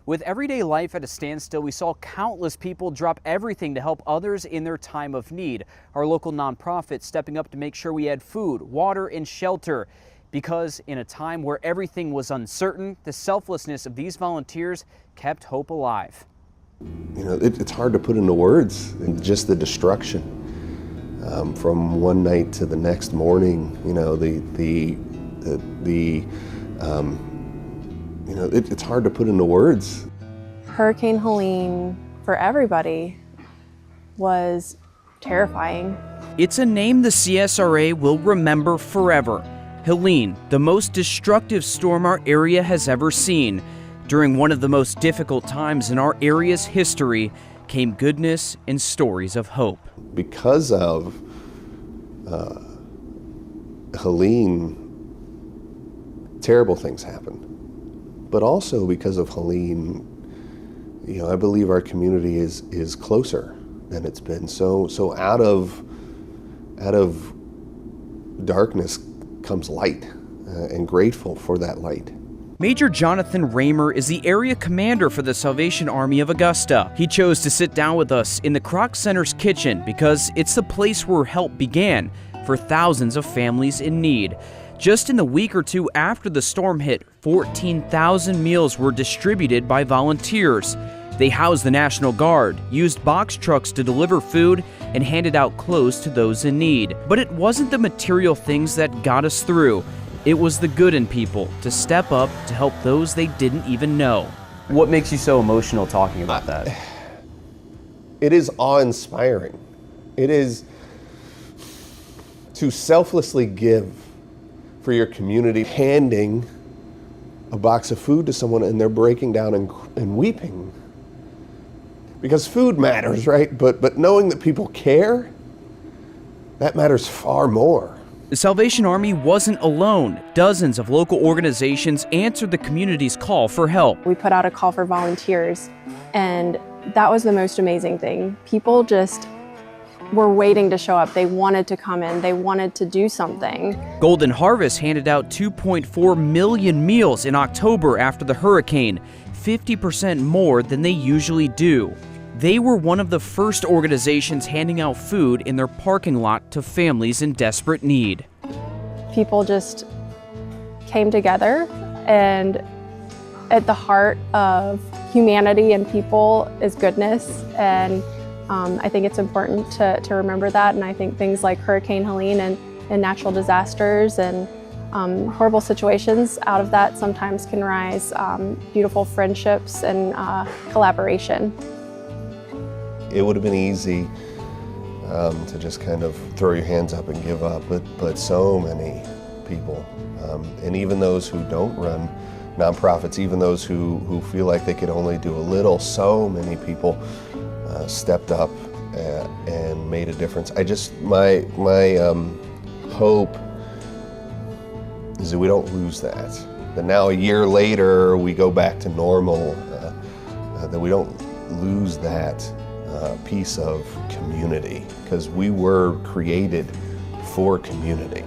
With everyday life at a standstill, we saw countless people drop everything to help others in their time of need. Our local nonprofit stepping up to make sure we had food, water, and shelter. Because in a time where everything was uncertain, the selflessness of these volunteers kept hope alive. You know, it's hard to put into words, just the destruction from one night to the next morning. You know, it's hard to put into words. Hurricane Helene, for everybody, was terrifying. It's a name the CSRA will remember forever. Helene, the most destructive storm our area has ever seen. During one of the most difficult times in our area's history came goodness and stories of hope. Because of Helene, terrible things happened. But also because of Helene, you know, I believe our community is closer than it's been. So out of darkness comes light, and grateful for that light. Major Jonathan Raymer is the area commander for the Salvation Army of Augusta. He chose to sit down with us in the Kroc Center's kitchen because it's the place where help began for thousands of families in need. Just in the week or two after the storm hit, 14,000 meals were distributed by volunteers. They housed the National Guard, used box trucks to deliver food, and handed out clothes to those in need. But it wasn't the material things that got us through. It was the good in people to step up to help those they didn't even know. What makes you so emotional talking about that? It is awe-inspiring. It is to selflessly give for your community, handing a box of food to someone and they're breaking down and weeping. Because food matters, right? But knowing that people care, that matters far more. The Salvation Army wasn't alone. Dozens of local organizations answered the community's call for help. We put out a call for volunteers, and that was the most amazing thing. People just were waiting to show up. They wanted to come in. They wanted to do something. Golden Harvest handed out 2.4 million meals in October after the hurricane, 50% more than they usually do. They were one of the first organizations handing out food in their parking lot to families in desperate need. People just came together, and at the heart of humanity and people is goodness, and I think it's important to remember that. And I think things like Hurricane Helene and natural disasters and horrible situations, out of that sometimes can rise beautiful friendships and collaboration. It would have been easy to just kind of throw your hands up and give up, but so many people, and even those who don't run nonprofits, even those who feel like they could only do a little, so many people stepped up and made a difference. My hope is that we don't lose that. That now a year later we go back to normal, that we don't lose that piece of community, because we were created for community.